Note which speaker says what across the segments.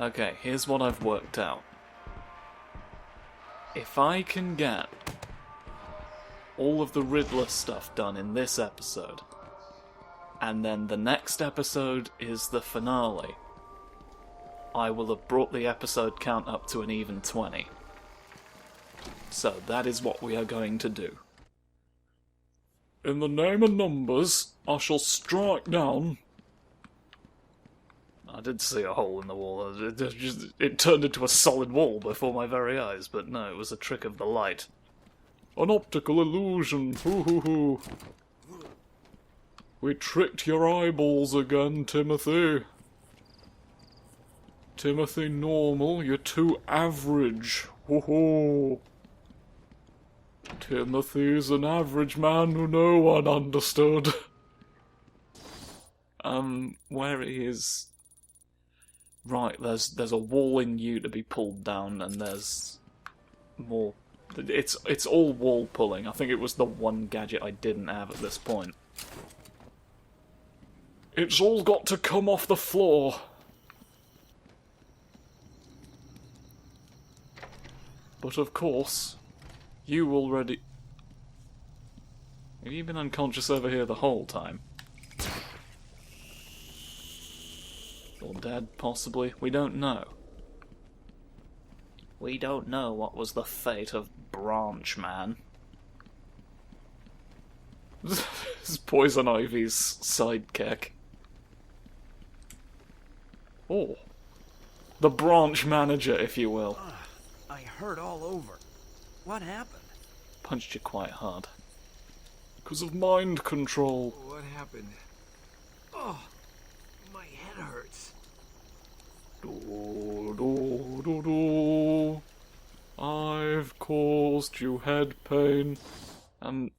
Speaker 1: Okay, here's what I've worked out. If I can get all of the Riddler stuff done in this episode, and then the next episode is the finale, I will have brought the episode count up to an even 20. So that is what we are going to do. In the name of numbers, I shall strike down... I did see a hole in the wall. It turned into a solid wall before my very eyes, but no, it was a trick of the light. An optical illusion, hoo hoo hoo. We tricked your eyeballs again, Timothy. Timothy Normal, you're too average, hoo hoo. Timothy's an average man who no one understood. Where he is... Right, there's a wall in you to be pulled down, and there's more... It's all wall pulling. I think it was the one gadget I didn't have at this point. It's all got to come off the floor. But of course, you already... Have you been unconscious over here the whole time? Or dead, possibly? We don't know. We don't know what was the fate of Branch Man. This is Poison Ivy's sidekick. Oh. The branch manager, if you will.
Speaker 2: I hurt all over. What happened?
Speaker 1: Punched you quite hard. Because of mind control.
Speaker 2: What happened? Oh, my head hurts.
Speaker 1: Do, do, do, do. I've caused you head pain.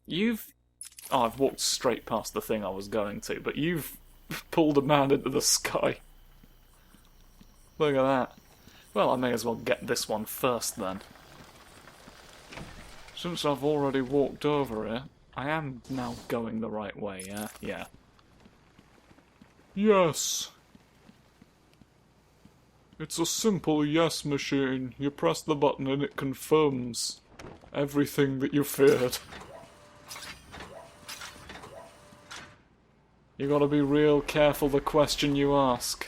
Speaker 1: You've... Oh, I've walked straight past the thing I was going to, but you've pulled a man into the sky. Look at that. Well, I may as well get this one first, then. Since I've already walked over it, I am now going the right way, yeah? Yeah. Yes. It's a simple yes machine. You press the button and it confirms everything that you feared. You gotta be real careful the question you ask.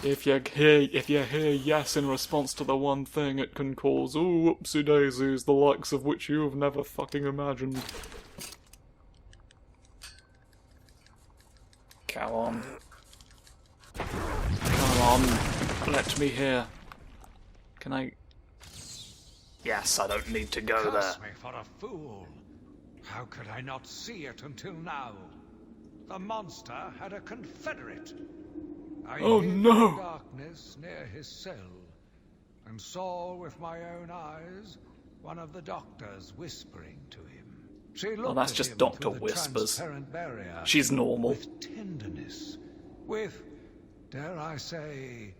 Speaker 1: If you hear yes in response to the one thing, it can cause whoopsie daisies, the likes of which you've never fucking imagined. Come on. Come on. Let me hear. Can I... Yes, I don't need to go there.
Speaker 3: Curse me for a fool. How could I not see it until now? The monster had a confederate. I
Speaker 1: Oh
Speaker 3: hid
Speaker 1: no!
Speaker 3: in the darkness near his cell, and saw with my own eyes one of the doctors whispering to him. She looked
Speaker 1: that's
Speaker 3: at
Speaker 1: just
Speaker 3: him
Speaker 1: Dr.
Speaker 3: through the
Speaker 1: Whispers.
Speaker 3: transparent barrier
Speaker 1: She's normal.
Speaker 3: with tenderness, with, dare I say,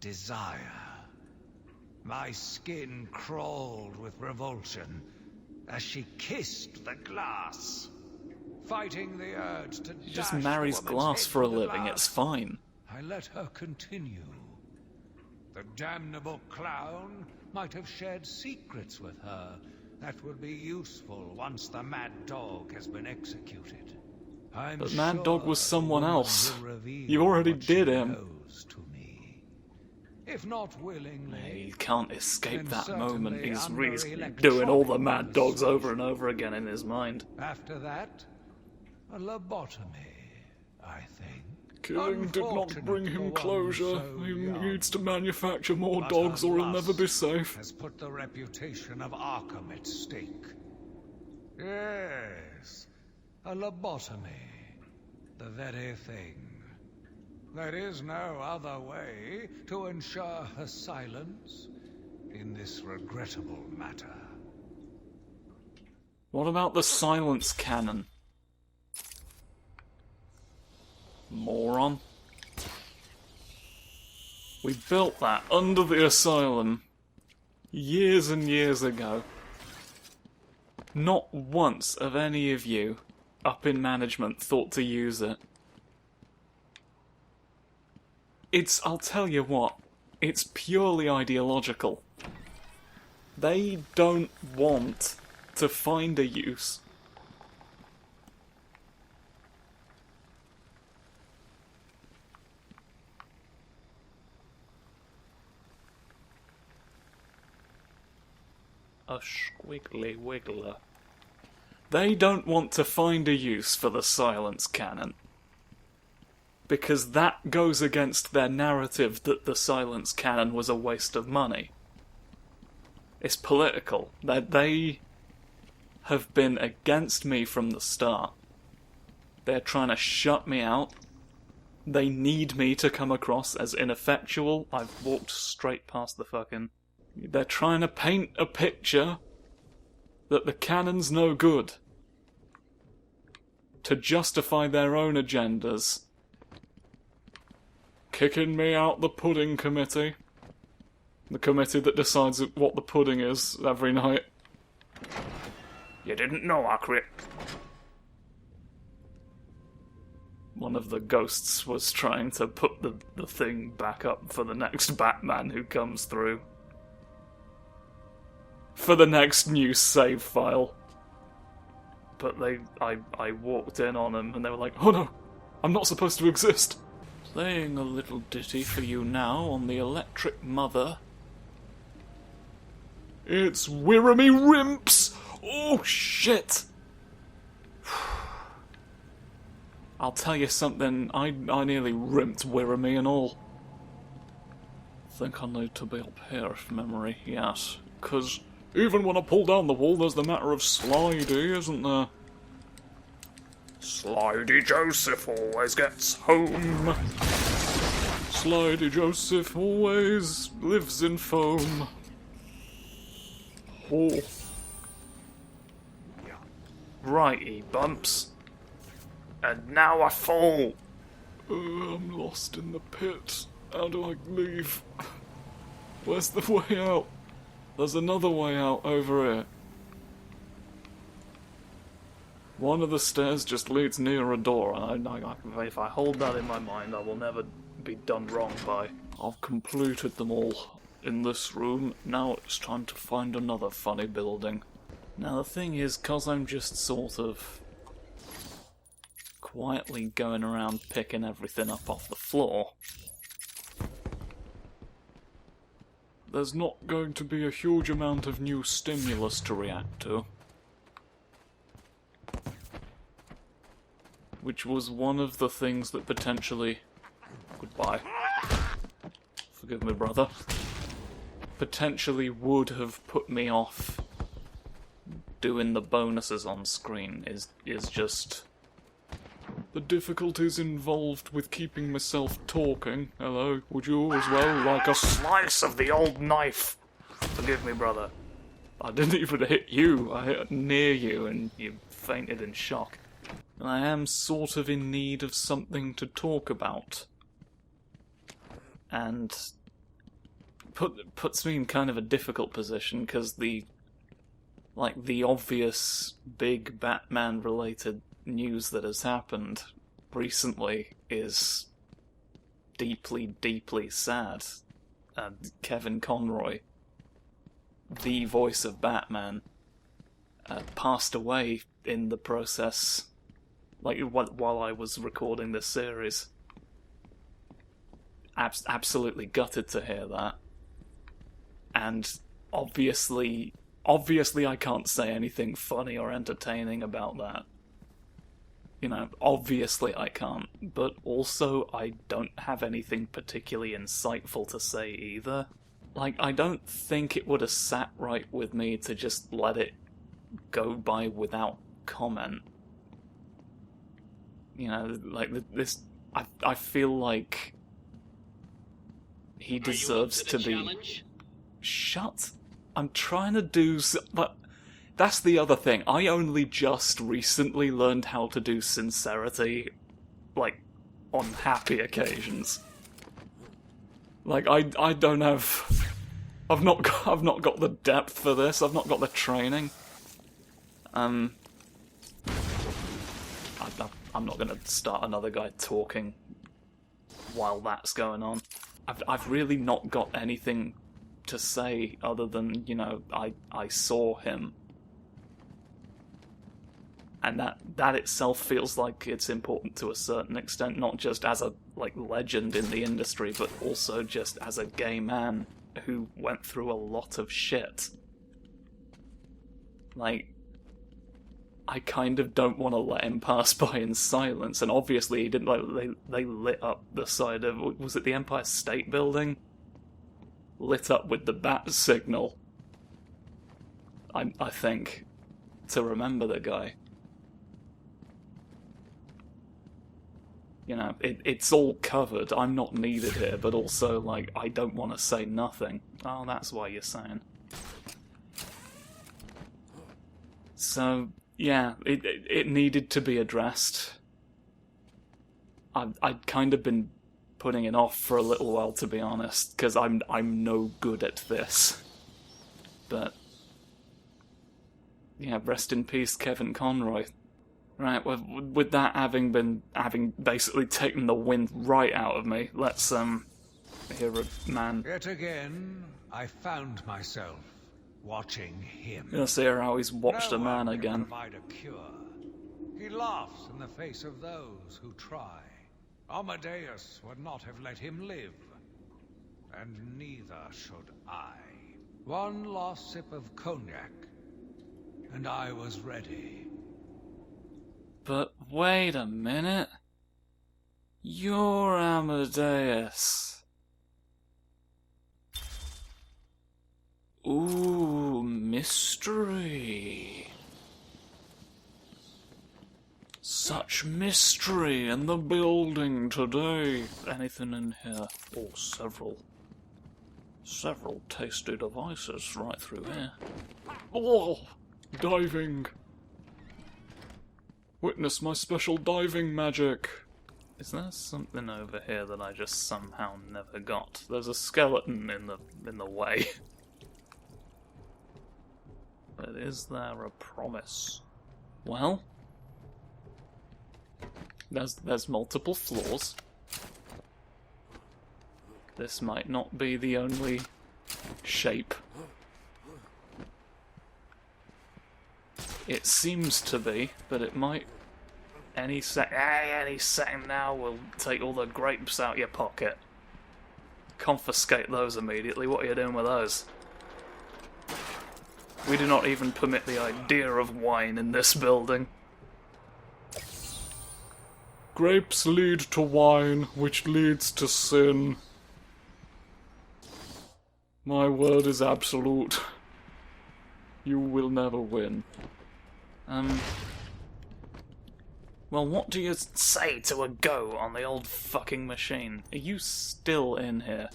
Speaker 3: desire. My skin crawled with revulsion as she kissed the glass, fighting the urge to
Speaker 1: She just
Speaker 3: dash
Speaker 1: marries
Speaker 3: the woman's
Speaker 1: glass
Speaker 3: head
Speaker 1: for a
Speaker 3: with the
Speaker 1: living,
Speaker 3: glass.
Speaker 1: it's fine.
Speaker 3: I let her continue. The damnable clown might have shared secrets with her that would be useful once the mad dog has been executed.
Speaker 1: But Mad Dog was
Speaker 3: sure
Speaker 1: someone
Speaker 3: the woman
Speaker 1: else.
Speaker 3: will reveal
Speaker 1: You already
Speaker 3: what she
Speaker 1: did him.
Speaker 3: knows to me. If not willingly,
Speaker 1: He can't escape
Speaker 3: then
Speaker 1: that moment.
Speaker 3: certainly
Speaker 1: He's
Speaker 3: under
Speaker 1: doing all the
Speaker 3: electronic
Speaker 1: Mad Dogs
Speaker 3: persuasion.
Speaker 1: over and over again in his mind.
Speaker 3: After that, a lobotomy, I think.
Speaker 1: Killing did not bring him
Speaker 3: Unfortunate for
Speaker 1: closure.
Speaker 3: one so
Speaker 1: He
Speaker 3: young.
Speaker 1: needs to manufacture more
Speaker 3: But
Speaker 1: dogs
Speaker 3: her
Speaker 1: or he'll never be
Speaker 3: lust
Speaker 1: safe.
Speaker 3: has put the reputation of Arkham at stake. Yes, a lobotomy. The very thing. There is no other way to ensure her silence in this regrettable matter.
Speaker 1: What about the silence cannon? Moron. We built that under the asylum years and years ago. Not once have any of you up in management thought to use it. I'll tell you what, it's purely ideological. They don't want to find a use. A squiggly wiggler. They don't want to find a use for the silence cannon. Because that goes against their narrative that the silence cannon was a waste of money. It's political. They have been against me from the start. They're trying to shut me out. They need me to come across as ineffectual. I've walked straight past the fucking... They're trying to paint a picture that the cannon's no good. To justify their own agendas. Kicking me out the pudding committee. The committee that decides what the pudding is every night. You didn't know, Arkham. One of the ghosts was trying to put the thing back up for the next Batman who comes through. For the next new save file. But I walked in on them and they were like, oh no, I'm not supposed to exist. Playing a little ditty for you now on the Electric Mother. It's Wirramy Rimps! Oh shit! I'll tell you something, I nearly rimped Wirramy and all. Think I need to be up here if memory, yes. 'Cause even when I pull down the wall, there's the matter of Slidey, isn't there? Slidey Joseph always gets home. Slidey Joseph always lives in foam. Oh. Righty, Bumps. And now I fall. I'm lost in the pit. How do I leave? Where's the way out? There's another way out over here. One of the stairs just leads near a door, and if I hold that in my mind, I will never be done wrong by. I've completed them all in this room. Now it's time to find another funny building. Now the thing is, 'cause I'm just sort of quietly going around picking everything up off the floor, there's not going to be a huge amount of new stimulus to react to. Which was one of the things that potentially... Goodbye. Forgive me, brother. Potentially would have put me off doing the bonuses on screen, is just... the difficulties involved with keeping myself talking. Hello, would you as well like a slice of the old knife? Forgive me, brother. I didn't even hit you. I hit near you and you fainted in shock. And I am sort of in need of something to talk about. And puts me in kind of a difficult position, because the obvious big Batman-related news that has happened recently is deeply, deeply sad. Kevin Conroy, the voice of Batman, passed away in the process, while I was recording this series. Absolutely gutted to hear that. And obviously I can't say anything funny or entertaining about that. You know, obviously I can't, but also I don't have anything particularly insightful to say either. I don't think it would have sat right with me to just let it go by without comment. You know, this... I feel like he deserves to be...
Speaker 2: Challenge?
Speaker 1: Shut! I'm trying to do... But that's the other thing. I only just recently learned how to do sincerity, on happy occasions. I don't have... I've not got the depth for this. I've not got the training. I'm not gonna start another guy talking while that's going on. I've really not got anything to say other than, you know, I saw him. And that itself feels like it's important to a certain extent, not just as a, like, legend in the industry, but also just as a gay man who went through a lot of shit. Like, I kind of don't want to let him pass by in silence, and obviously he didn't, like, they lit up the side of, was it the Empire State Building? Lit up with the bat signal. I think, to remember the guy. You know, it's all covered. I'm not needed here, but also, like, I don't want to say nothing. Oh, that's why you're saying. So, yeah, it needed to be addressed. I'd kind of been putting it off for a little while, to be honest, because I'm no good at this. But, yeah, rest in peace, Kevin Conroy. Right, with that having basically taken the wind right out of me, let's hear a man.
Speaker 3: Yet again, I found myself watching him.
Speaker 1: Let's hear how he's watched a man
Speaker 3: No one can
Speaker 1: again.
Speaker 3: provide a cure. He laughs in the face of those who try. Amadeus would not have let him live, and neither should I. One last sip of cognac, and I was ready.
Speaker 1: But wait a minute. You're Amadeus. Ooh, mystery. Such mystery in the building today. Anything in here? Oh, several tasty devices right through here. Oh, diving. Witness my special diving magic. Is there something over here that I just somehow never got? There's a skeleton in the way. But is there a promise? Well, there's multiple floors. This might not be the only shape. It seems to be, but it might any second now will take all the grapes out your pocket. Confiscate those immediately. What are you doing with those? We do not even permit the idea of wine in this building. Grapes lead to wine, which leads to sin. My word is absolute. You will never win. Well, what do you say to a go on the old fucking machine? Are you still in here?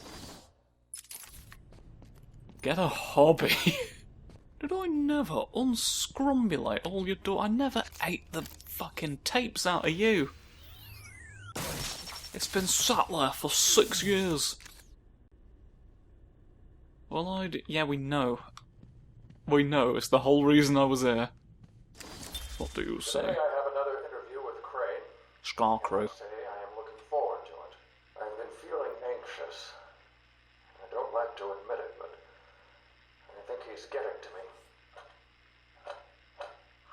Speaker 1: Get a hobby. Did I never unscrumbulate all your door? I never ate the fucking tapes out of you. It's been sat there for 6 years. Well, yeah, we know. We know, it's the whole reason I was here. What do you say?
Speaker 4: Today I have another interview with Crane.
Speaker 1: Scarcrow.
Speaker 4: I am looking forward to it. I've been feeling anxious. I don't like to admit it, but I think he's getting to me.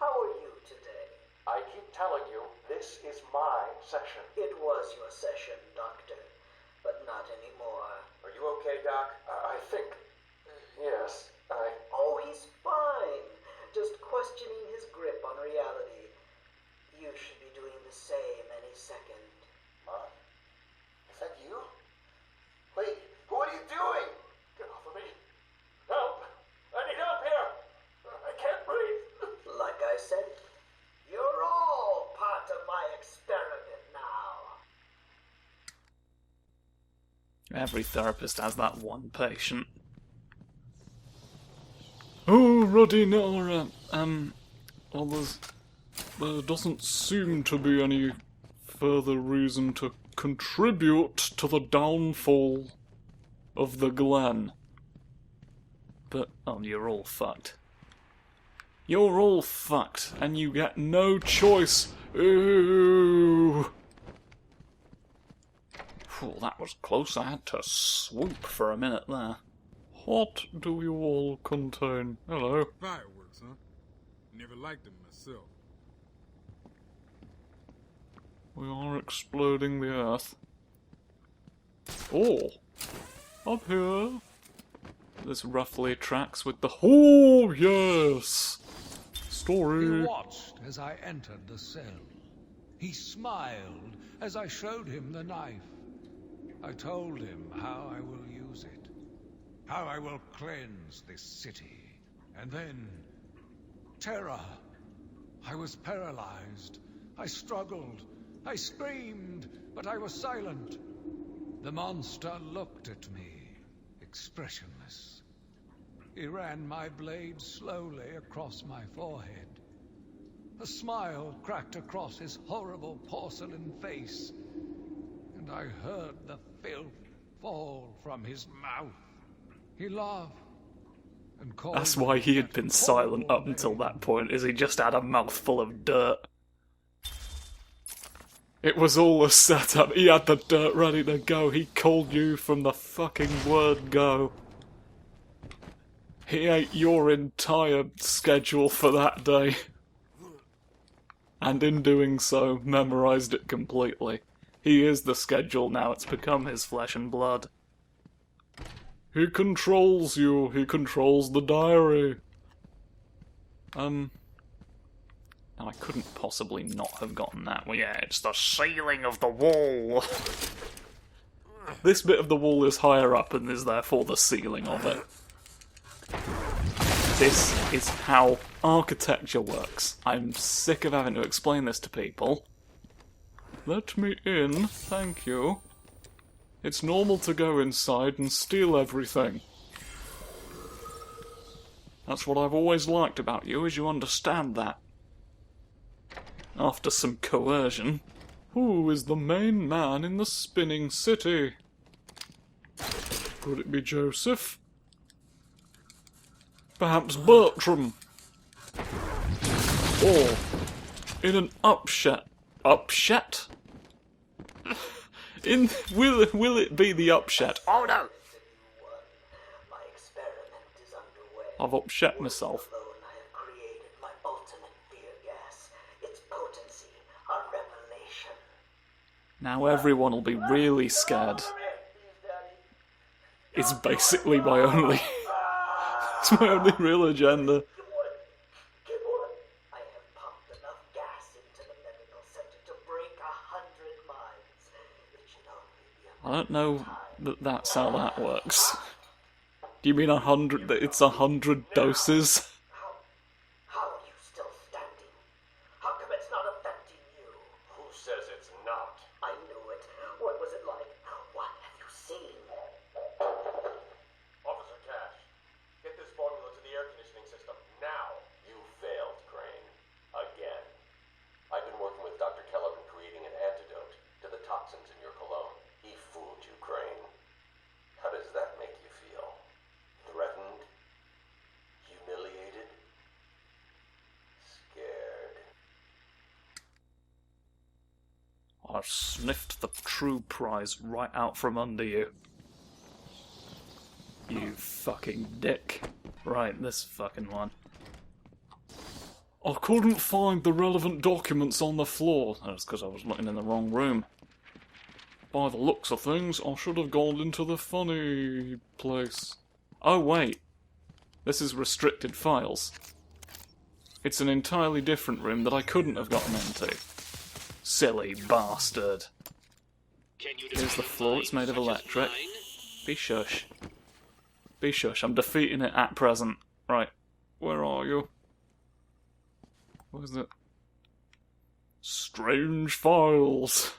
Speaker 5: How are you today?
Speaker 4: I keep telling you, this is my session.
Speaker 5: It was your session, Doctor, but not anymore.
Speaker 4: Are you okay, Doc? I think. Yes,
Speaker 5: Oh, he's fine. Just questioning his grip on reality. You should be doing the same any second.
Speaker 4: Huh? Is that you? Wait, what are you doing? Get off of me. Help! I need help here! I can't breathe!
Speaker 5: Like I said, you're all part of my experiment now.
Speaker 1: Every therapist has that one patient. Oh, Ruddy Nora. Well, there doesn't seem to be any further reason to contribute to the downfall of the Glen. But, oh, you're all fucked. You're all fucked, and you get no choice. Ooh. Phew, that was close. I had to swoop for a minute there. What do you all contain? Hello.
Speaker 6: Fireworks, huh? Never liked them myself.
Speaker 1: We are exploding the Earth. Oh! Up here. This roughly tracks with the... Oh, yes! Story.
Speaker 3: He watched as I entered the cell. He smiled as I showed him the knife. I told him how I will use it. How I will cleanse this city. And then... terror. I was paralyzed. I struggled. I screamed, but I was silent. The monster looked at me, expressionless. He ran my blade slowly across my forehead. A smile cracked across his horrible porcelain face, and I heard the filth fall from his mouth. He laughed and called.
Speaker 1: That's why he had
Speaker 3: that
Speaker 1: been silent up
Speaker 3: horrible
Speaker 1: until
Speaker 3: name.
Speaker 1: that point, is he just had a mouthful of dirt. It was all a setup. He had the dirt ready to go. He called you from the fucking word go. He ate your entire schedule for that day. And in doing so, memorised it completely. He is the schedule now. It's become his flesh and blood. He controls you. He controls the diary. I couldn't possibly not have gotten that. Well, yeah, it's the ceiling of the wall. This bit of the wall is higher up and is therefore the ceiling of it. This is how architecture works. I'm sick of having to explain this to people. Let me in, thank you. It's normal to go inside and steal everything. That's what I've always liked about you, is you understand that. After some coercion, who is the main man in the spinning city? Could it be Joseph? Perhaps Bertram? Or, in an upset... Upset? Will it be the upset? Oh no!
Speaker 5: My experiment is underway.
Speaker 1: I've upset myself.
Speaker 5: Alone I have created my ultimate fear gas. Its potency, a revelation.
Speaker 1: Now everyone will be really scared. It's basically my only... it's my only real agenda.
Speaker 5: I have pumped enough gas into the medical center to break 100 minds. It should only be a
Speaker 1: I don't know that that's how that works. Do you mean 100? That it's 100 doses?
Speaker 5: How are you still standing? How come it's not affecting you?
Speaker 4: Who says it's not?
Speaker 5: I knew it. What was it like? What have you seen?
Speaker 4: Officer Cash, get this formula to the air conditioning system now. You failed, Crane. Again. I've been working with Dr. Keller in creating an antidote to the toxins in your cologne. He fooled you, Crane. How does that make you feel? Threatened? Humiliated? Scared?
Speaker 1: I've sniffed the true prize right out from under you. You fucking dick. Right, this fucking one. I couldn't find the relevant documents on the floor. That's because I was looking in the wrong room. By the looks of things, I should have gone into the funny place. Oh wait. This is restricted files. It's an entirely different room that I couldn't have gotten into. Silly bastard. Here's the floor, it's made of electric. Be shush. Be shush, I'm defeating it at present. Right, where are you? What is it? Strange files.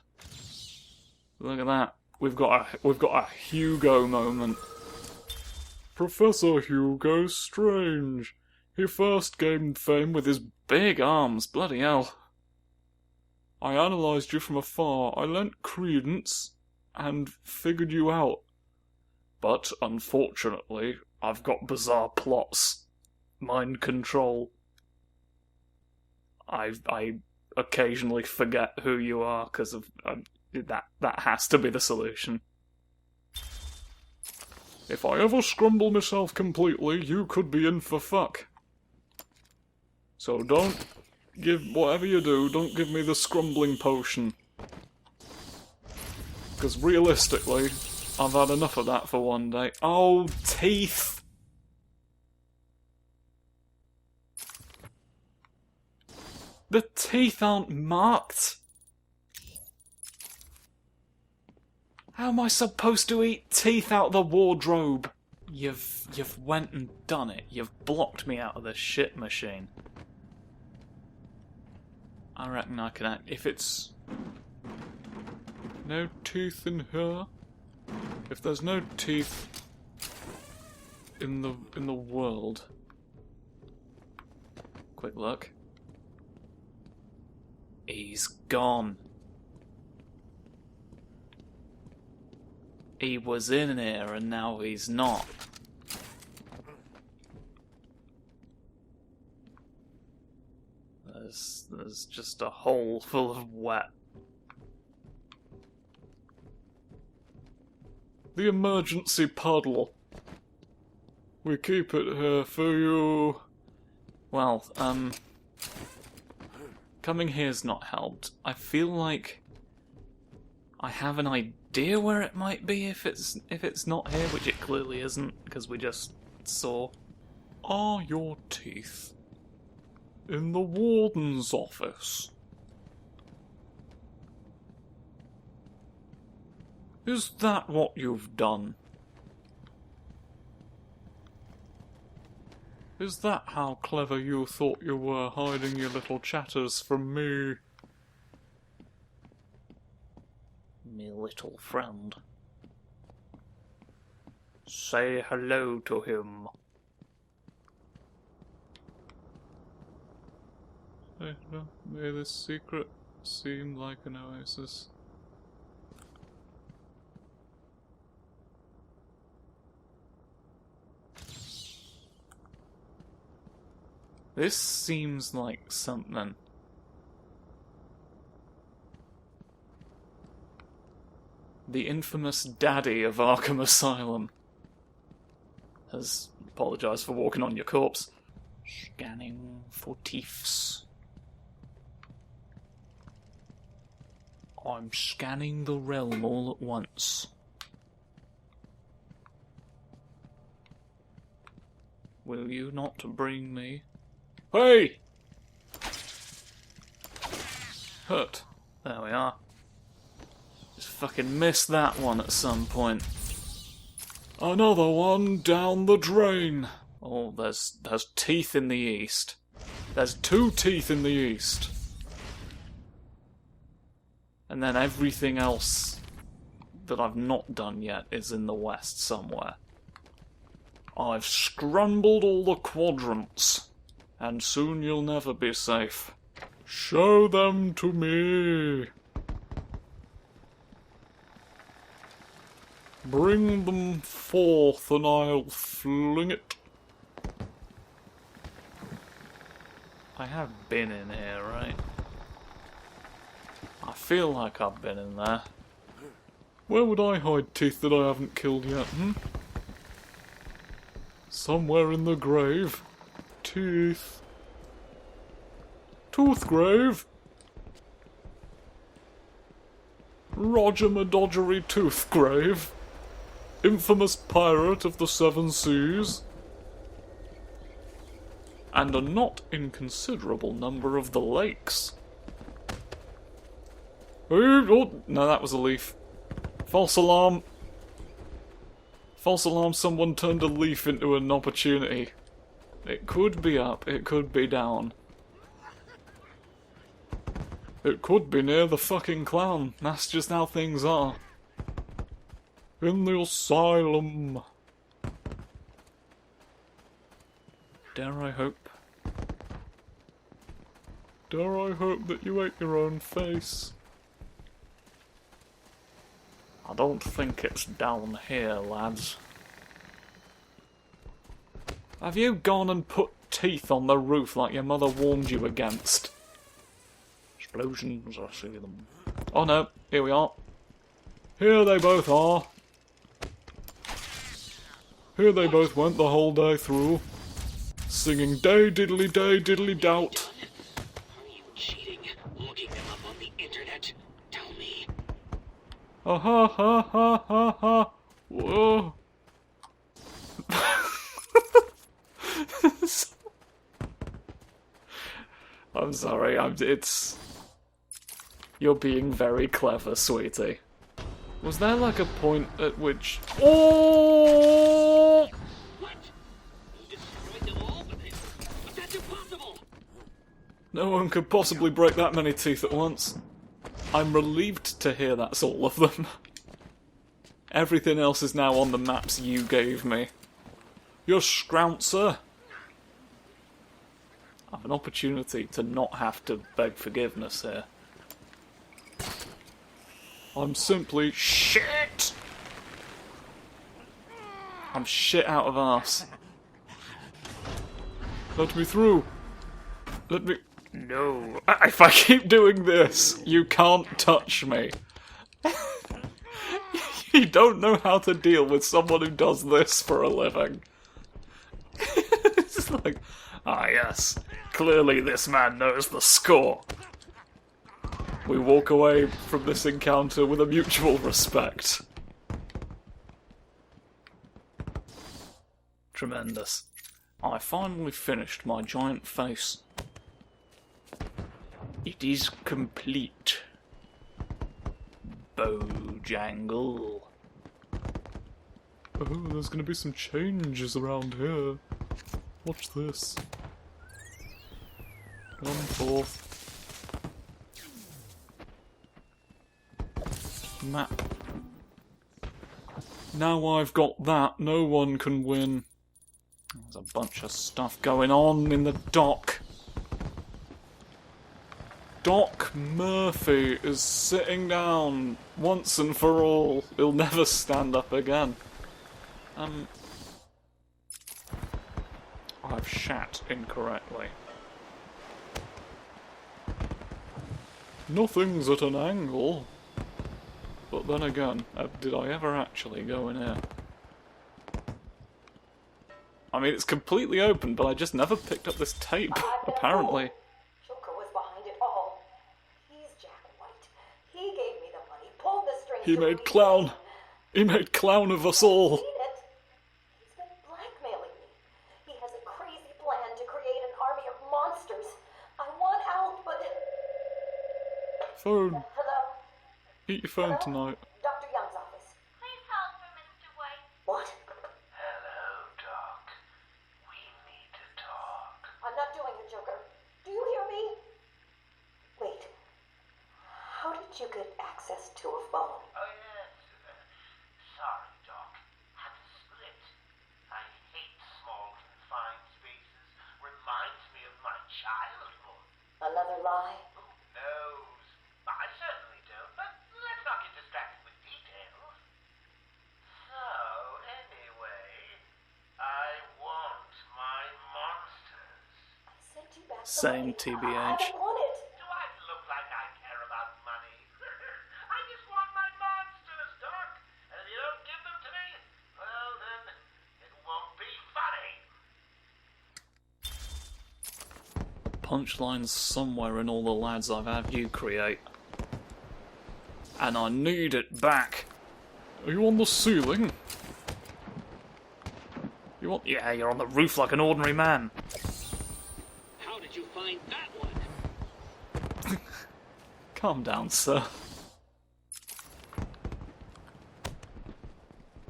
Speaker 1: Look at that. We've got a Hugo moment. Professor Hugo Strange. He first gained fame with his big arms, bloody hell. I analysed you from afar, I lent credence, and figured you out. But, unfortunately, I've got bizarre plots. Mind control. I occasionally forget who you are, because of... That has to be the solution. If I ever scrumble myself completely, you could be in for fuck. So don't whatever you do, don't give me the scrumbling potion. Because realistically, I've had enough of that for one day. Oh, teeth! The teeth aren't marked! How am I supposed to eat teeth out of the wardrobe? You've went and done it. You've blocked me out of the shit machine. I reckon I can act. If it's no teeth in here, if there's no teeth in the world, quick look. He's gone. He was in here and now he's not. There's just a hole full of wet. The emergency puddle. We keep it here for you. Well, coming here's not helped. I feel like I have an idea where it might be if it's not here, which it clearly isn't, because we just saw. Are your teeth in the warden's office? Is that what you've done? Is that how clever you thought you were, hiding your little chatters from me? Me little friend. Say hello to him. Say hello. May this secret seem like an oasis. This seems like something. The infamous daddy of Arkham Asylum has apologised for walking on your corpse. Scanning for teeths. I'm scanning the realm all at once. Will you not bring me? Hey! Hurt. There we are. Just fucking missed that one at some point. Another one down the drain. Oh, there's teeth in the east. There's 2 teeth in the east. And then everything else that I've not done yet is in the west somewhere. I've scrambled all the quadrants. And soon you'll never be safe. Show them to me. Bring them forth and I'll fling it. I have been in here, right? I feel like I've been in there. Where would I hide teeth that I haven't killed yet, Somewhere in the grave. Teeth. Toothgrave. Roger Madodgery Toothgrave. Infamous pirate of the 7 seas. And a not inconsiderable number of the lakes. Oh, no, that was a leaf. False alarm. False alarm, someone turned a leaf into an opportunity. It could be up, it could be down. It could be near the fucking clown. That's just how things are. In the asylum. Dare I hope that you ate your own face? I don't think it's down here, lads. Have you gone and put teeth on the roof like your mother warned you against? Explosions, I see them. Oh no, here we are. Here they both are. Here they both went the whole day through, singing day diddly doubt.
Speaker 2: Are you cheating? Looking them up on the internet? Tell me.
Speaker 1: Ha ha ha ha ha ha. Whoa. I'm sorry, it's... You're being very clever, sweetie. Was there like a point at which... Oh!
Speaker 2: What? You destroyed them all, but that's impossible!
Speaker 1: No one could possibly break that many teeth at once. I'm relieved to hear that's all of them. Everything else is now on the maps you gave me. You scrouncer! I have an opportunity to not have to beg forgiveness here. I'm simply shit! I'm shit out of arse. Let me through! Let me... No. If I keep doing this, you can't touch me. You don't know how to deal with someone who does this for a living. It's like, ah yes, clearly this man knows the score. We walk away from this encounter with a mutual respect. Tremendous. I finally finished my giant face. It is complete. Bojangle. Oh, there's gonna be some changes around here. Watch this. Come forth. Map. Now I've got that, no one can win. There's a bunch of stuff going on in the dock. Doc Murphy is sitting down once and for all. He'll never stand up again. I've shat incorrectly. Nothing's at an angle. But then again, did I ever actually go in here? I mean, it's completely open, but I just never picked up this tape, apparently.
Speaker 5: Joker was behind it all. He's Jack White. He gave me the money, pulled the strings.
Speaker 1: He made clown. He made clown of us all.
Speaker 5: He's been blackmailing me. He has a crazy plan to create an army of monsters. I want out, but...
Speaker 1: Phone.
Speaker 5: Hello?
Speaker 1: Eat your phone tonight.
Speaker 5: Dr. Young's office.
Speaker 7: Please hold for Mr. White.
Speaker 5: What?
Speaker 2: Hello, Doc. We need to talk.
Speaker 5: I'm not doing it, Joker. Do you hear me? Wait. How did you get access to a phone?
Speaker 2: Oh, yes. Sorry, Doc. Had to split. I hate small, confined spaces. Reminds me of my childhood.
Speaker 5: Another lie?
Speaker 2: Who knows? I certainly don't, but let's not get distracted with details. So, anyway, I want my monsters.
Speaker 5: I sent you back the
Speaker 1: Same
Speaker 5: money.
Speaker 1: TBH.
Speaker 5: I don't want it.
Speaker 2: Do I look like I care about money? I just want my monsters, Doc. And if you don't give them to me, well, then it won't be funny.
Speaker 1: Punchlines somewhere in all the lads I've had you create. And I need it back. Are you on the ceiling? You want? Yeah, you're on the roof like an ordinary man.
Speaker 2: How did you find that one?
Speaker 1: Calm down, sir.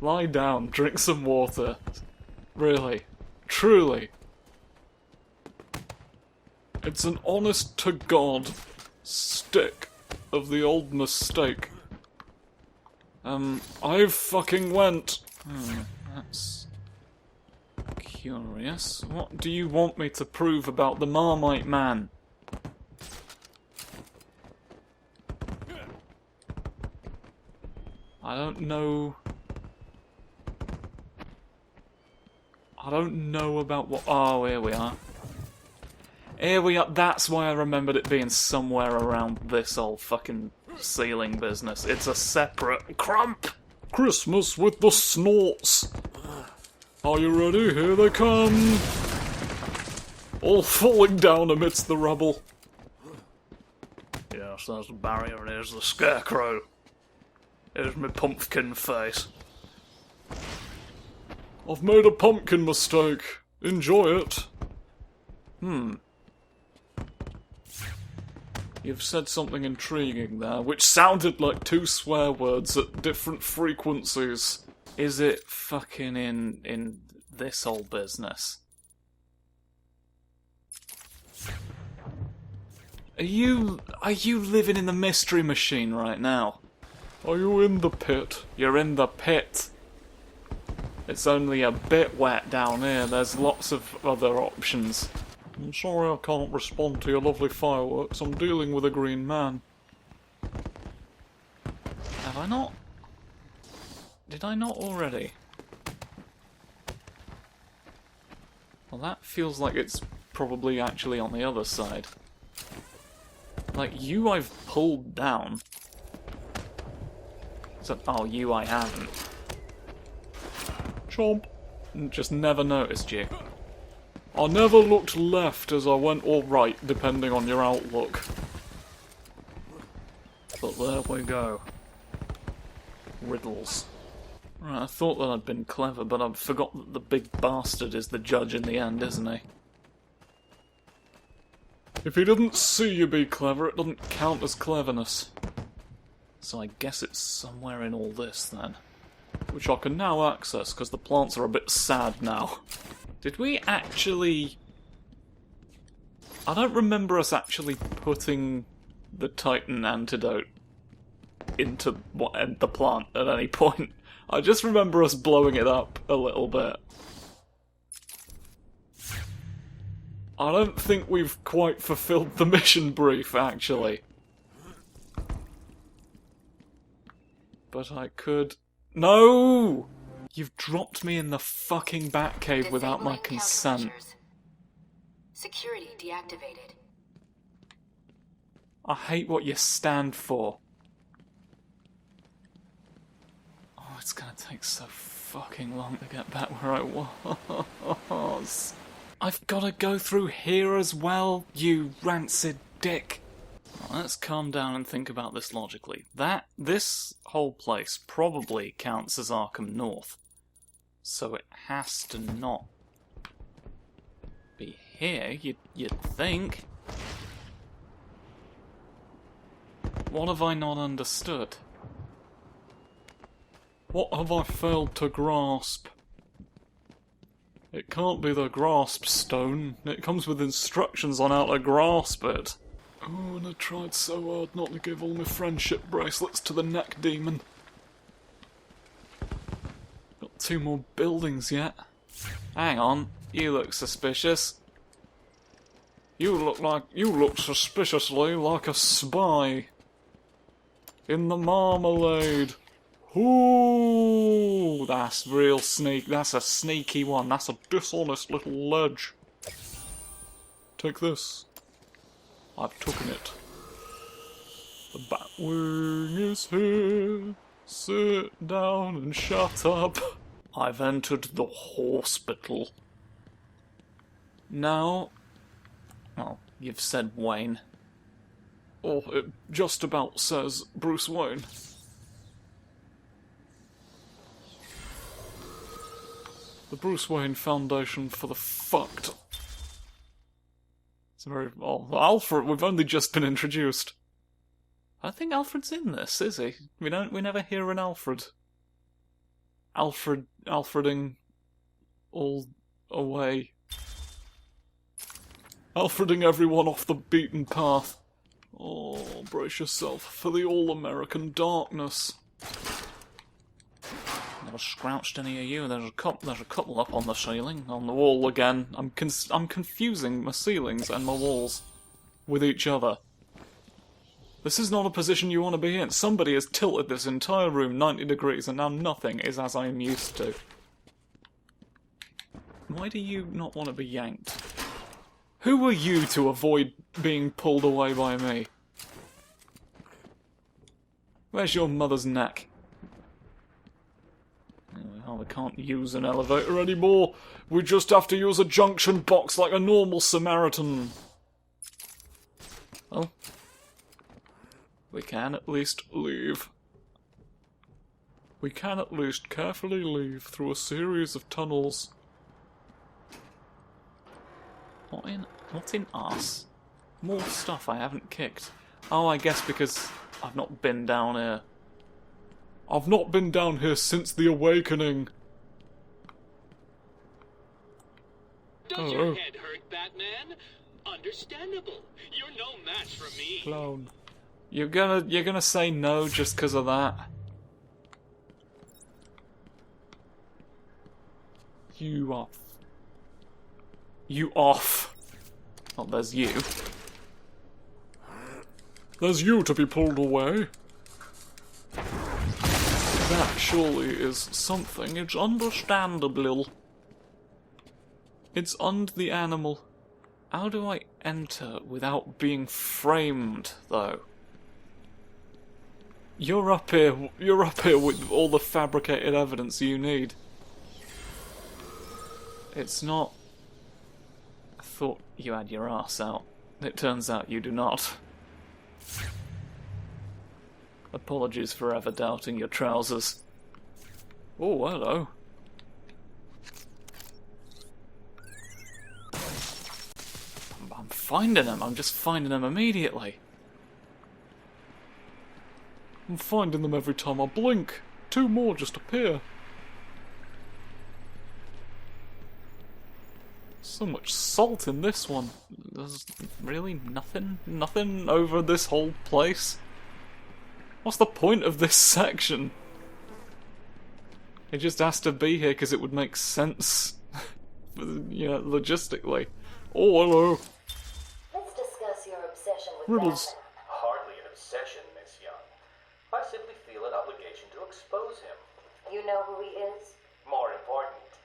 Speaker 1: Lie down, drink some water. Really. Truly. It's an honest-to-God stick of the old mistake. I fucking went... that's... curious. What do you want me to prove about the Marmite Man? I don't know... I don't know about what... Oh, here we are. Here we are. That's why I remembered it being somewhere around this old fucking ceiling business. It's a separate crump. Christmas with the snorts. Are you ready? Here they come. All falling down amidst the rubble. Yes, there's the barrier and here's the scarecrow. Here's my pumpkin face. I've made a pumpkin mistake. Enjoy it. You've said something intriguing there, which sounded like two swear words at different frequencies. Is it fucking in this whole business? Are you living in the mystery machine right now? Are you in the pit? You're in the pit. It's only a bit wet down here. There's lots of other options. I'm sorry I can't respond to your lovely fireworks. I'm dealing with a green man. Have I not? Did I not already? Well, that feels like it's probably actually on the other side. Like, you I've pulled down. So, oh, you I haven't. Chomp. Just never noticed you. I never looked left as I went or right, depending on your outlook. But there we go. Riddles. Right, I thought that I'd been clever, but I forgot that the big bastard is the judge in the end, isn't he? If he didn't see you be clever, it doesn't count as cleverness. So I guess it's somewhere in all this, then. Which I can now access, because the plants are a bit sad now. Did we actually... I don't remember us actually putting the Titan antidote into the plant at any point. I just remember us blowing it up a little bit. I don't think we've quite fulfilled the mission brief, actually. But I could... No! You've dropped me in the fucking Batcave without my consent.
Speaker 8: Security deactivated.
Speaker 1: I hate what you stand for. Oh, it's gonna take so fucking long to get back where I was. I've gotta go through here as well, you rancid dick. Well, let's calm down and think about this logically. This whole place probably counts as Arkham North. So it has to not be here, you'd think. What have I not understood? What have I failed to grasp? It can't be the grasp stone. It comes with instructions on how to grasp it. Oh, and I tried so hard not to give all my friendship bracelets to the neck demon. Got 2 more buildings yet. Hang on, you look suspicious. You look suspiciously like a spy. In the marmalade. Ooh, that's real sneak. That's a sneaky one. That's a dishonest little ledge. Take this. I've taken it. The Batwing is here. Sit down and shut up. I've entered the hospital. Now... well, you've said Wayne. Oh, it just about says Bruce Wayne. The Bruce Wayne Foundation for the Fucked. It's very... oh, Alfred, we've only just been introduced. I don't think Alfred's in this, is he? We never hear an Alfred. Alfreding all away. Alfreding everyone off the beaten path. Oh, brace yourself for the all-American darkness. Never scrouched any of you. There's a couple up on the ceiling, on the wall again. I'm confusing my ceilings and my walls with each other. This is not a position you want to be in. Somebody has tilted this entire room 90 degrees and now nothing is as I am used to. Why do you not want to be yanked? Who are you to avoid being pulled away by me? Where's your mother's neck? Oh, we can't use an elevator anymore. We just have to use a junction box like a normal Samaritan. Well, we can at least leave. We can at least carefully leave through a series of tunnels. What in arse? More stuff I haven't kicked. Oh, I guess because I've not been down here. I've not been down here since the awakening.
Speaker 9: Does your head hurt, Batman? Understandable. You're no match for me.
Speaker 1: Clown. You're gonna say no just because of that? You off. You off. Oh, there's you. There's you to be pulled away. That surely is something. It's understandable. It's under the animal. How do I enter without being framed, though? You're up here with all the fabricated evidence you need. It's not... I thought you had your arse out. It turns out you do not. Apologies for ever doubting your trousers. Oh, hello. I'm finding them. I'm just finding them immediately. I'm finding them every time I blink. 2 more just appear. So much salt in this one. There's really nothing over this whole place. What's the point of this section? It just has to be here because it would make sense, logistically. Oh, hello.
Speaker 10: Let's discuss your obsession with
Speaker 1: Riddles.
Speaker 10: Batman.
Speaker 4: Hardly an obsession, Miss Young. I simply feel an obligation to expose him.
Speaker 10: You know who he is?
Speaker 4: More important,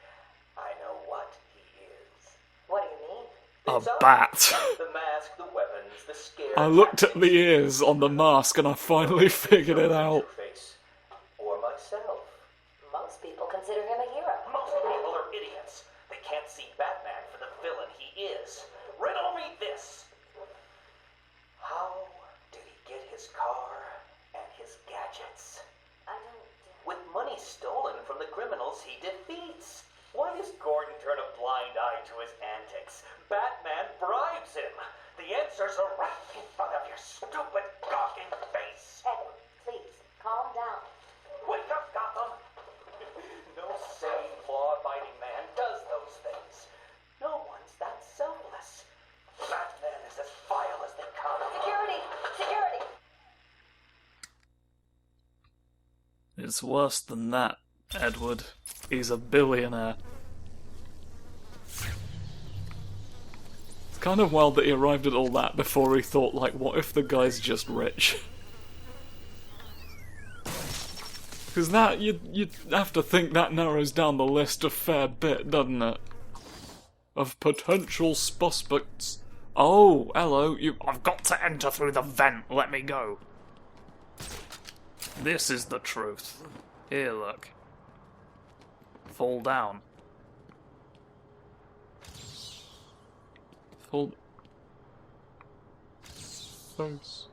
Speaker 4: I know what he is.
Speaker 10: What do you mean?
Speaker 1: A
Speaker 4: It's us.
Speaker 1: bat.
Speaker 4: The mask, the weapons, the scare.
Speaker 1: I looked at the ears on the mask and I finally figured it out.
Speaker 4: Face. Or myself.
Speaker 10: Most people consider him a hero.
Speaker 4: Most people are idiots. They can't see Batman for the villain he is. Riddle me this. How did he get his car and his gadgets?
Speaker 10: I don't...
Speaker 4: With money stolen from the criminals he defeats. Why does Gordon turn a blind eye to his antics? Batman bribes him. The answers are right in front of your stupid, gawking face.
Speaker 10: Edward, please, calm down.
Speaker 4: Wake up, Gotham! No sane, law-abiding man does those things. No one's that selfless. Batman is as vile as they come.
Speaker 10: Security! Security!
Speaker 1: It's worse than that, Edward. He's a billionaire. It's kind of wild that he arrived at all that before he thought, like, what if the guy's just rich? Because that, you'd have to think that narrows down the list a fair bit, doesn't it? Of potential suspects. Oh, hello, I've got to enter through the vent, let me go. This is the truth. Here, look. Fall down. Fall... Face.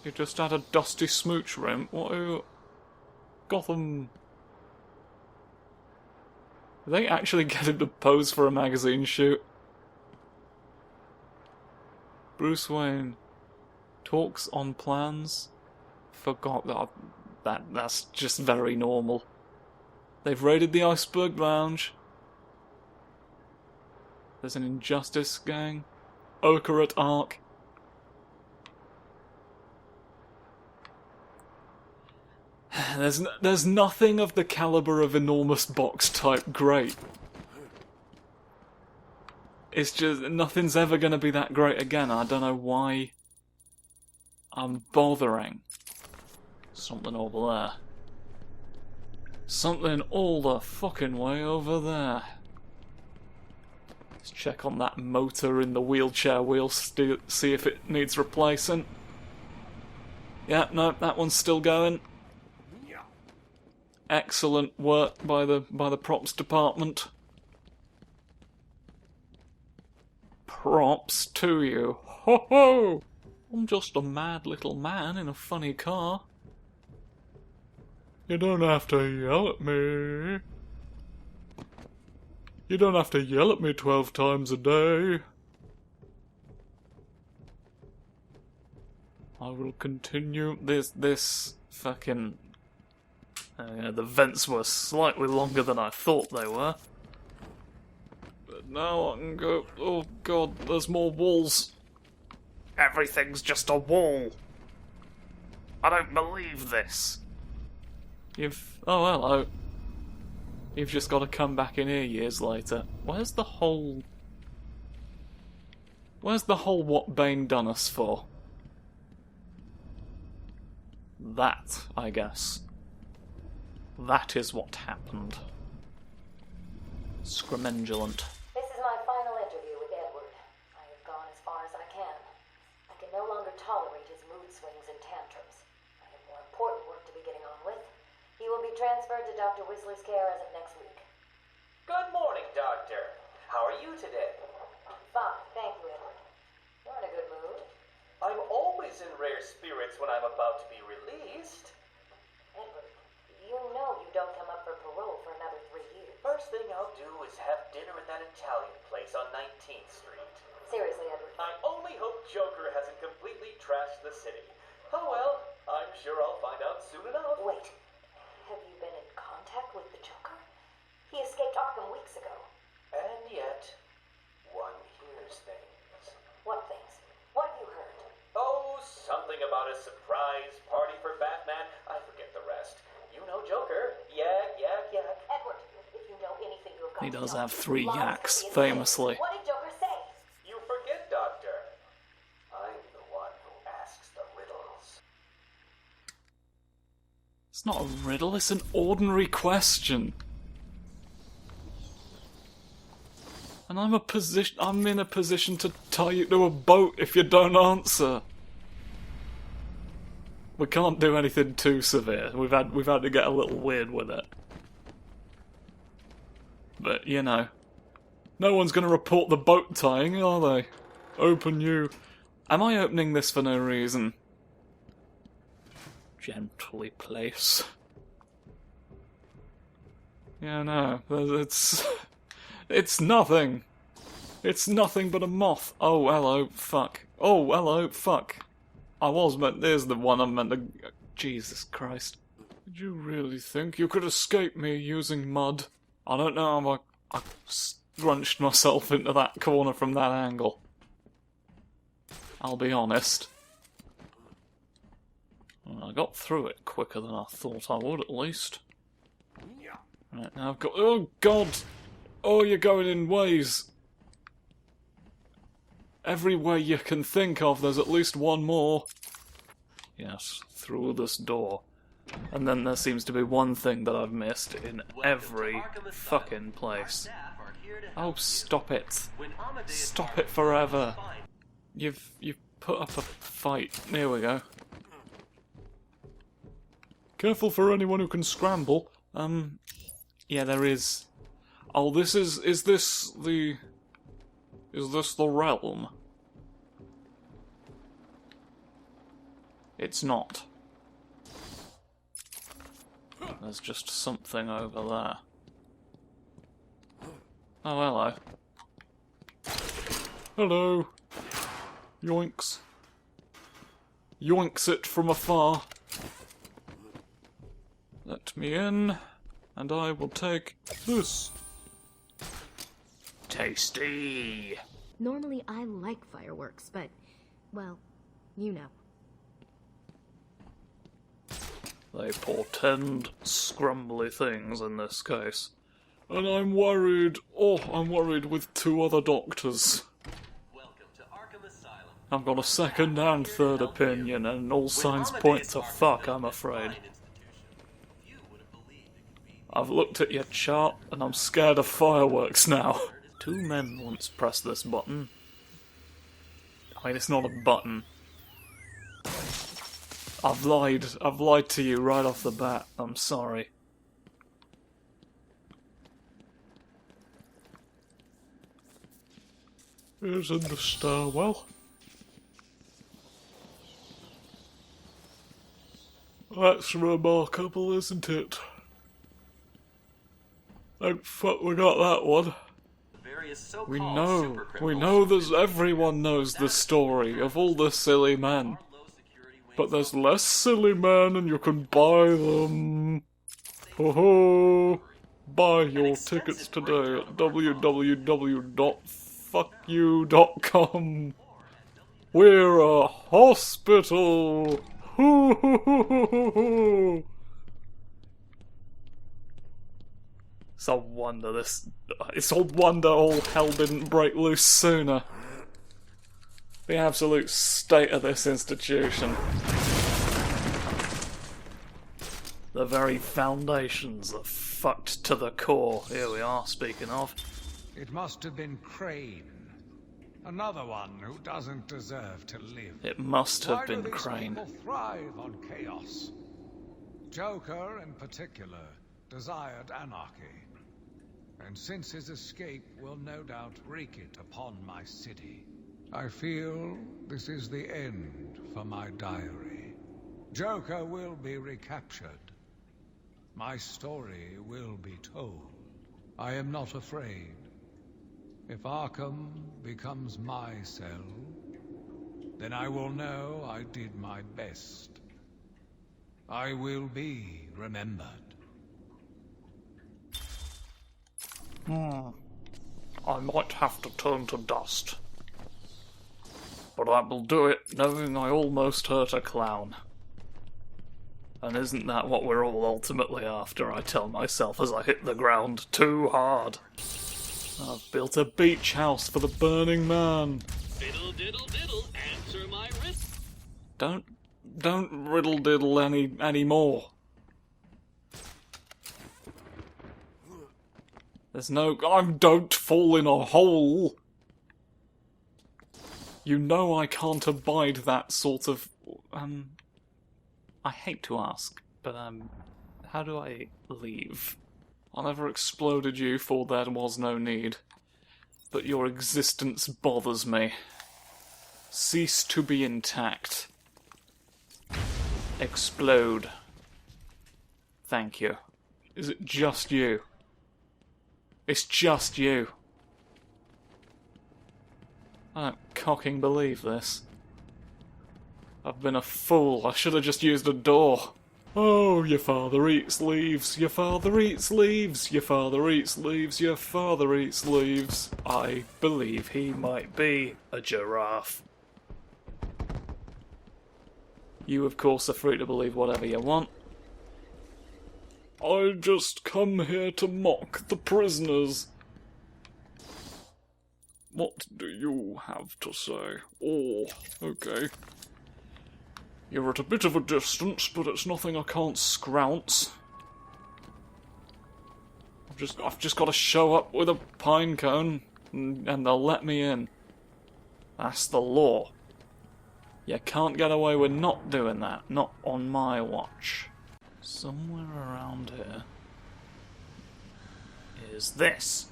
Speaker 1: You just had a dusty smooch rim. What are you... Gotham... Did they actually get him to pose for a magazine shoot? Bruce Wayne talks on plans. Forgot that's just very normal. They've raided the Iceberg Lounge. There's an Injustice gang. Ochre at Ark. There's nothing of the caliber of enormous box type great. It's just, nothing's ever gonna be that great again. I don't know why I'm bothering. Something over there. Something all the fucking way over there. Let's check on that motor in the wheelchair wheel, see if it needs replacing. Yeah, no, that one's still going. Excellent work by the props department. Props to you. Ho ho! I'm just a mad little man in a funny car. You don't have to yell at me. You don't have to yell at me 12 times a day. I will continue this fucking... the vents were slightly longer than I thought they were. But now I can go... Oh god, there's more walls. Everything's just a wall. I don't believe this. Oh, hello. You've just got to come back in here years later. Where's the whole what Bane done us for? That, I guess. That is what happened. Scrumendulant.
Speaker 10: This is my final interview with Edward. I have gone as far as I can. I can no longer tolerate his mood swings and tantrums. I have more important work to be getting on with. He will be transferred to Dr. Whistler's care as of next week.
Speaker 2: Good morning, Doctor. How are you today?
Speaker 10: Fine, thank you, Edward. You're in a good mood.
Speaker 2: I'm always in rare spirits when I'm about to be released.
Speaker 10: Edward, you know you don't come up for parole for another 3 years.
Speaker 2: First thing I'll do is have dinner at that Italian place on 19th Street.
Speaker 10: Seriously, Edward.
Speaker 2: I only hope Joker hasn't completely trashed the city. Oh well, I'm sure I'll find out soon enough.
Speaker 10: Wait, have you been in contact with the Joker? He escaped Arkham weeks ago.
Speaker 2: And yet, one hears things.
Speaker 10: What things? What have you heard?
Speaker 2: Oh, something about a surprise party for Batman. I forget the rest. You know Joker. Yak, yak, yak.
Speaker 10: Edward, if you know anything, you've got
Speaker 1: He
Speaker 10: to
Speaker 1: does
Speaker 10: know.
Speaker 1: have 3
Speaker 10: Lies
Speaker 1: yaks,
Speaker 10: to the
Speaker 1: famously.
Speaker 10: What did Joker say?
Speaker 2: You forget, Doctor. I'm the one who asks the riddles.
Speaker 1: It's not a riddle, it's an ordinary question. And I'm in a position to tie you to a boat if you don't answer. We can't do anything too severe. We've had to get a little weird with it. But you know, no one's going to report the boat tying, are they? Open you. Am I opening this for no reason? Gently place. Yeah, no, it's nothing. It's nothing but a moth. Oh, hello, fuck. Oh, hello, fuck. There's the one I meant to... Jesus Christ. Did you really think you could escape me using mud? I don't know how I scrunched myself into that corner from that angle. I'll be honest. I got through it quicker than I thought I would, at least. Right, now I've got... Oh, God! Oh, you're going in ways. Every way you can think of, there's at least one more. Yes, through this door. And then there seems to be one thing that I've missed in every fucking place. Oh, stop it. Stop it forever. You've put up a fight. Here we go. Careful for anyone who can scramble. Yeah, there is. Oh, is this the realm? It's not. There's just something over there. Oh, hello. Hello. Yoinks. Yoinks it from afar. Let me in, and I will take this. Tasty!
Speaker 11: Normally I like fireworks, but, well, you know.
Speaker 1: They portend scrumbly things in this case. And I'm worried. Oh, I'm worried with 2 other doctors.
Speaker 12: Welcome to Arkham Asylum.
Speaker 1: I've got a second and third opinion, and all signs point to fuck, I'm afraid. I've looked at your chart, and I'm scared of fireworks now. 2 men once pressed this button. I mean, it's not a button. I've lied. I've lied to you right off the bat. I'm sorry. Here's in the stairwell. That's remarkable, isn't it? Thank fuck we got that one. We know there's everyone knows the story of all the silly men. But there's less silly men and you can buy them. Ho ho! Buy your tickets today at www.fuckyou.com. We're a hospital! Hoo hoo hoo hoo hoo hoo! It's a wonder it's a wonder all hell didn't break loose sooner. The absolute state of this institution. The very foundations are fucked to the core. Here we are, speaking of.
Speaker 3: It must have been Crane. Another one who doesn't deserve to live.
Speaker 1: It must have been
Speaker 3: Why do
Speaker 1: Crane.
Speaker 3: these people thrive on chaos? Joker, in particular, desired anarchy. And since his escape will no doubt wreak it upon my city, I feel this is the end for my diary. Joker will be recaptured. My story will be told. I am not afraid. If Arkham becomes my cell, then I will know I did my best. I will be remembered.
Speaker 1: I might have to turn to dust. But I will do it knowing I almost hurt a clown. And isn't that what we're all ultimately after, I tell myself as I hit the ground too hard. I've built a beach house for the Burning Man.
Speaker 9: Diddle diddle diddle, answer my riddle.
Speaker 1: Don't riddle diddle any more. There's no... don't fall in a hole! You know I can't abide that sort of... I hate to ask, but, how do I leave? I never exploded you, for there was no need. But your existence bothers me. Cease to be intact. Explode. Thank you. Is it just you? It's just you. I don't cocking believe this. I've been a fool. I should have just used a door. Oh, your father eats leaves, your father eats leaves, your father eats leaves, your father eats leaves. I believe he might be a giraffe. You, of course, are free to believe whatever you want. I just come here to mock the prisoners. What do you have to say? Oh, okay. You're at a bit of a distance, but it's nothing I can't scrounce. I've just got to show up with a pine cone, and they'll let me in. That's the law. You can't get away with not doing that, not on my watch. Somewhere around here is this.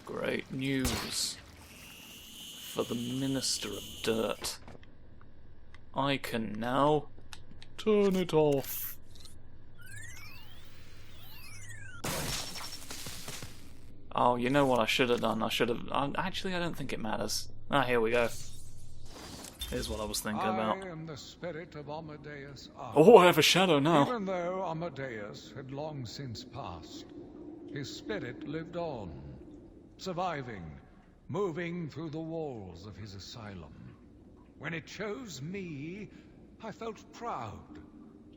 Speaker 1: Great news for the Minister of Dirt. I can now turn it off. Oh, you know what I should have done? Actually, I don't think it matters. Ah, here we go. Here's what I was thinking about.
Speaker 3: I am the spirit of Amadeus Arkham.
Speaker 1: Oh, I have a shadow now.
Speaker 3: Even though Amadeus had long since passed, his spirit lived on, surviving, moving through the walls of his asylum. When it chose me, I felt proud.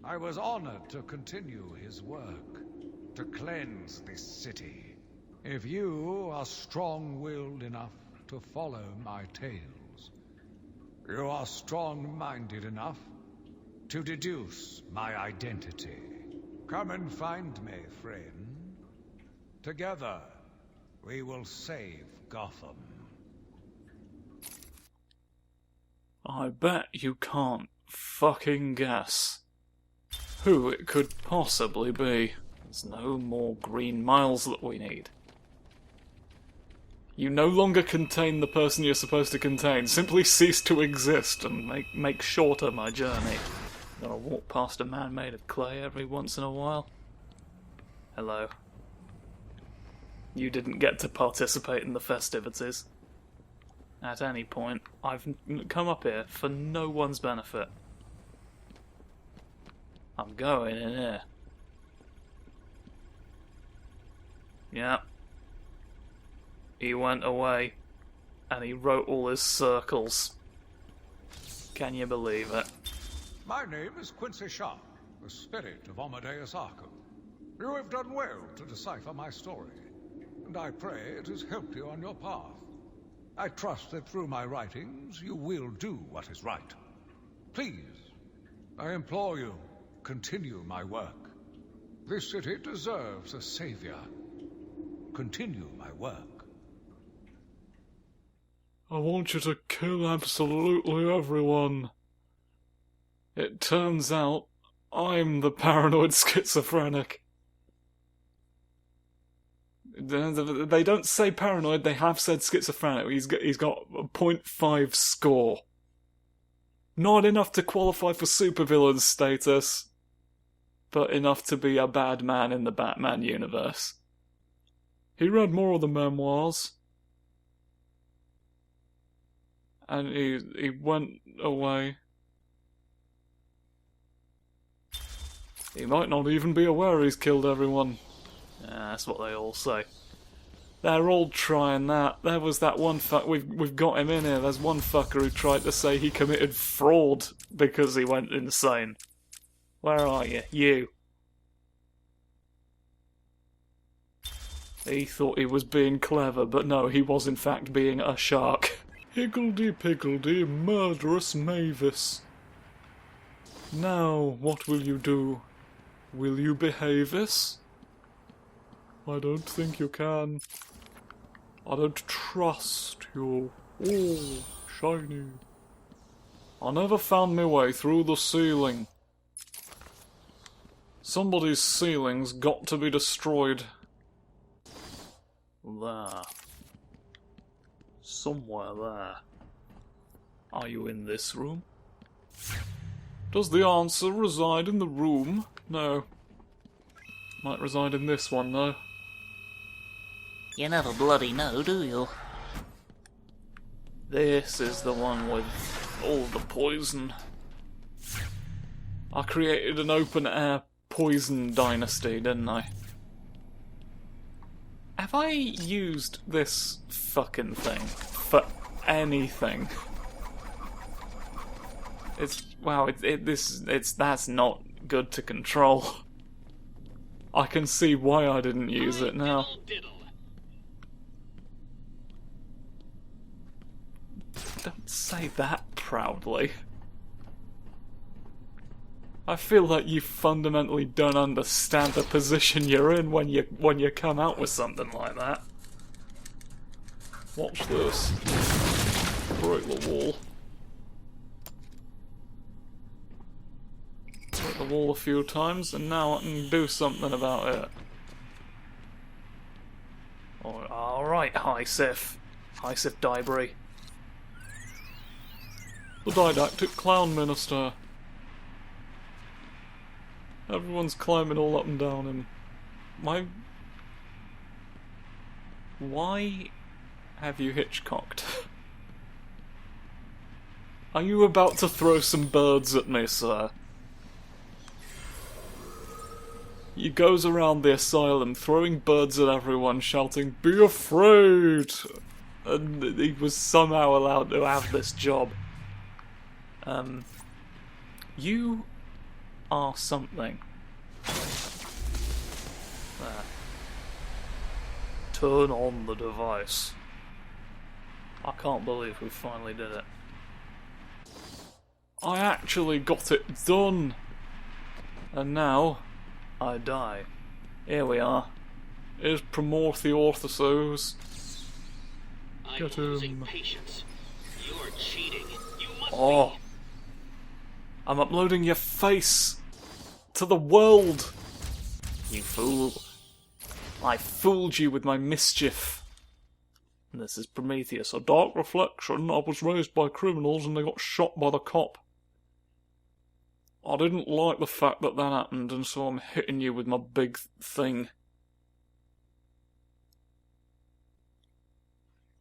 Speaker 3: I was honored to continue his work, to cleanse this city. If you are strong-willed enough to follow my tales, you are strong-minded enough to deduce my identity. Come and find me, friend. Together, we will save Gotham.
Speaker 1: I bet you can't fucking guess who it could possibly be. There's no more green miles that we need. You no longer contain the person you're supposed to contain. Simply cease to exist and make shorter my journey. Gotta walk past a man made of clay every once in a while. Hello. You didn't get to participate in the festivities. At any point, I've come up here for no one's benefit. I'm going in here. Yeah. He went away, and he wrote all his circles. Can you believe it?
Speaker 3: My name is Quincy Sharp, the spirit of Amadeus Arkham. You have done well to decipher my story, and I pray it has helped you on your path. I trust that through my writings you will do what is right. Please, I implore you, continue my work. This city deserves a savior. Continue my work.
Speaker 1: I want you to kill absolutely everyone. It turns out I'm the paranoid schizophrenic. They don't say paranoid, they have said schizophrenic. He's got a 0.5 score. Not enough to qualify for supervillain status, but enough to be a bad man in the Batman universe. He read more of the memoirs. And he went away. He might not even be aware he's killed everyone. Yeah, that's what they all say. They're all trying that. There was that one fuck. We've got him in here. There's one fucker who tried to say he committed fraud because he went insane. Where are you? You. He thought he was being clever, but no, he was in fact being a shark. Higgledy-piggledy, murderous Mavis. Now, what will you do? Will you behave this? I don't think you can. I don't trust you. Oh, shiny. I never found my way through the ceiling. Somebody's ceiling's got to be destroyed. There. Somewhere there. Are you in this room? Does the answer reside in the room? No. Might reside in this one, though.
Speaker 13: You never bloody know, do you?
Speaker 1: This is the one with all the poison. I created an open-air poison dynasty, didn't I? Have I used this fucking thing for anything? That's not good to control. I can see why I didn't use it now. Don't say that proudly. I feel like you fundamentally don't understand the position you're in when you come out with something like that. Watch this. Break the wall. Break the wall a few times, and now I can do something about it. Alright, High Sif. High Sif Dibri. The didactic clown minister. Everyone's climbing all up and down him. Why have you hitchcocked? Are you about to throw some birds at me, sir? He goes around the asylum throwing birds at everyone, shouting, "Be afraid!" And he was somehow allowed to have this job. You are something. There. Turn on the device. I can't believe we finally did it. I actually got it done! And now, I die. Here we are. Here's Primorthiorthosos.
Speaker 9: I'm losing patience. You're cheating. You
Speaker 1: Oh. I'm uploading your face to the world. You fool. I fooled you with my mischief. And this is Prometheus, a dark reflection. I was raised by criminals and they got shot by the cop. I didn't like the fact that that happened, and so I'm hitting you with my big thing.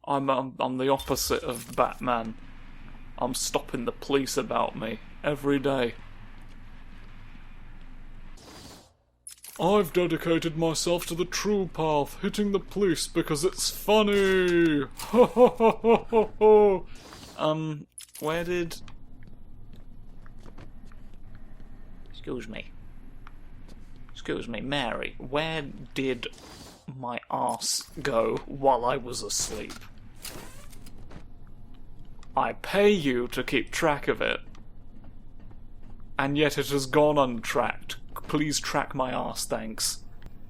Speaker 1: I'm the opposite of Batman. I'm stopping the police about me every day. I've dedicated myself to the true path, hitting the police because it's funny. Ho ho ho ho ho ho. Where did?
Speaker 13: Excuse me, Mary, where did my arse go while I was asleep?
Speaker 1: I pay you to keep track of it, and yet it has gone untracked. Please track my arse, thanks.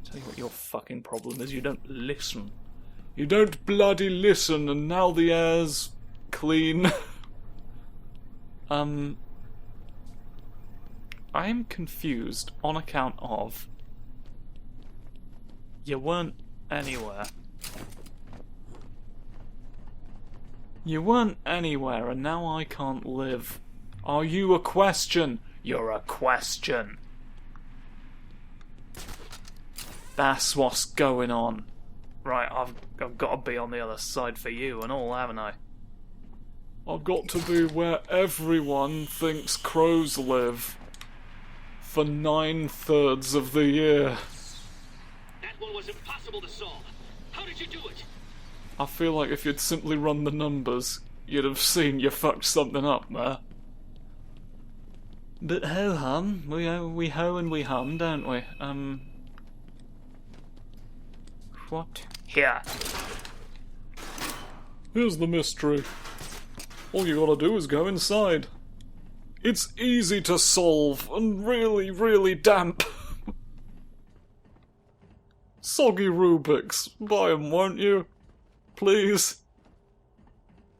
Speaker 1: Tell you what your fucking problem is, you don't listen. You don't bloody listen, and now the air's clean. I'm confused on account of... You weren't anywhere. You weren't anywhere, and now I can't live. Are you a question? You're a question. That's what's going on. Right, I've got to be on the other side for you and all, haven't I? I've got to be where everyone thinks crows live. For 9/3 of the year.
Speaker 9: That one was impossible to solve. How did you do it?
Speaker 1: I feel like if you'd simply run the numbers, you'd have seen you fucked something up there. But ho-hum, we ho and we hum, don't we? What? Here. Here's the mystery. All you gotta do is go inside. It's easy to solve, and really, really damp. Soggy Rubik's. Buy 'em, won't you? Please.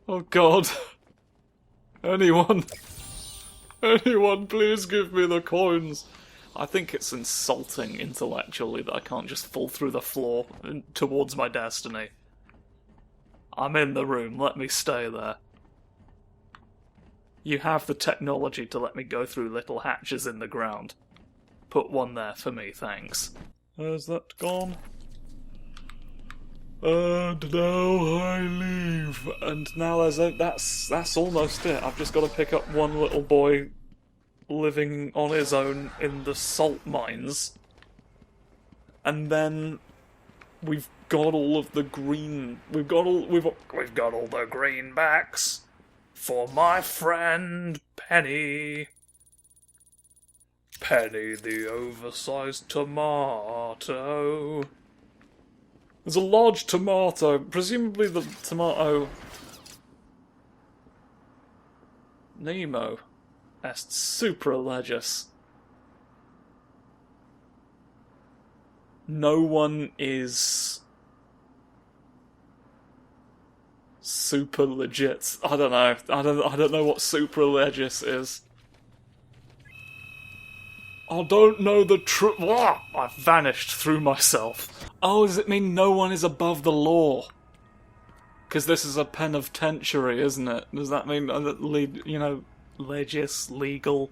Speaker 1: Oh God. Anyone. Anyone, please give me the coins. I think it's insulting intellectually that I can't just fall through the floor towards my destiny. I'm in the room, let me stay there. You have the technology to let me go through little hatches in the ground. Put one there for me, thanks. Has that gone? And now I leave. And now that's almost it. I've just got to pick up one little boy living on his own in the salt mines. And then we've got all of the green. We've got all the greenbacks. For my friend Penny. Penny the oversized tomato. There's a large tomato, presumably the tomato... Nemo. Est superlegis. No one is... super legit. I don't know. I don't know what superlegis is. I don't know the truth. I've vanished through myself. Oh, does it mean no one is above the law? Because this is a penitentiary, isn't it? Does that mean, you know, legis, legal?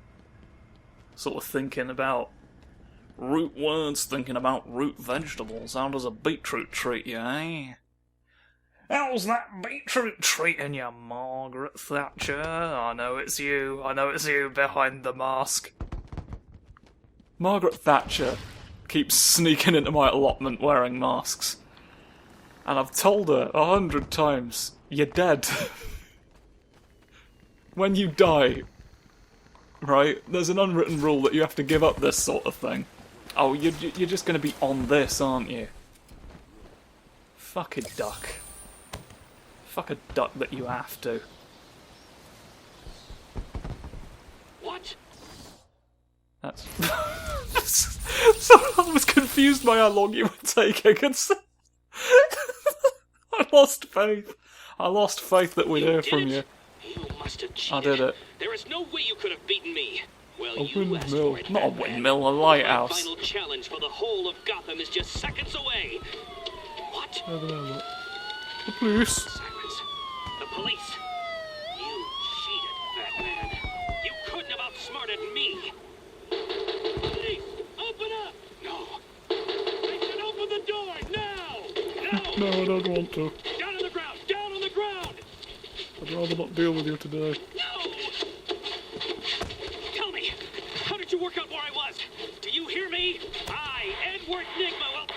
Speaker 1: Sort of thinking about root words, thinking about root vegetables. How does a beetroot treat you, eh? How's that beetroot treating you, Margaret Thatcher? I know it's you. I know it's you behind the mask. Margaret Thatcher keeps sneaking into my allotment wearing masks. And I've told her 100 times, you're dead. When you die, right, there's an unwritten rule that you have to give up this sort of thing. Oh, you're just going to be on this, aren't you? Fuck a duck. Fuck a duck that you have to.
Speaker 9: What?
Speaker 1: That's... So I was confused by how long you were taking, and so... I lost faith. I lost faith that we'd hear from you.
Speaker 9: You must have
Speaker 1: I
Speaker 9: cheated.
Speaker 1: did it.
Speaker 9: There is no way you could have beaten me. Well,
Speaker 1: A
Speaker 9: you asked
Speaker 1: windmill.
Speaker 9: for it,
Speaker 1: Not a
Speaker 9: Batman.
Speaker 1: windmill, a
Speaker 9: My
Speaker 1: lighthouse.
Speaker 9: final challenge for the whole of Gotham is just seconds away. What?
Speaker 1: The police.
Speaker 9: Sirens. The police. You cheated, Batman. You couldn't have outsmarted me. Police, open up! No. They should open the door now!
Speaker 1: No, I don't want to.
Speaker 9: Down on the ground! Down on the ground!
Speaker 1: I'd rather not deal with you today.
Speaker 9: No! Tell me, how did you work out where I was? Do you hear me? I, Edward Nigma,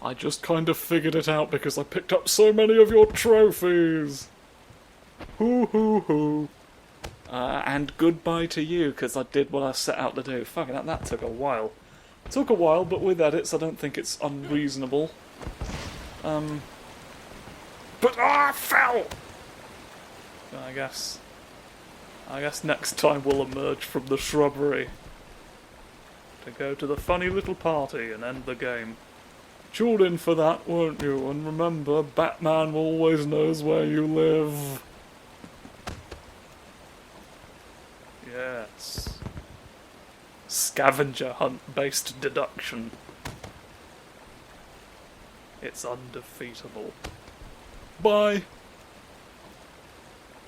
Speaker 1: I just kind of figured it out because I picked up so many of your trophies. Hoo hoo hoo. And goodbye to you, because I did what I set out to do. Fucking hell, that took a while. It took a while, but with edits I don't think it's unreasonable. But I fell! I guess next time we'll emerge from the shrubbery to go to the funny little party and end the game. Tune in for that, won't you? And remember, Batman always knows where you live. Yes. Scavenger hunt-based deduction. It's undefeatable. Bye!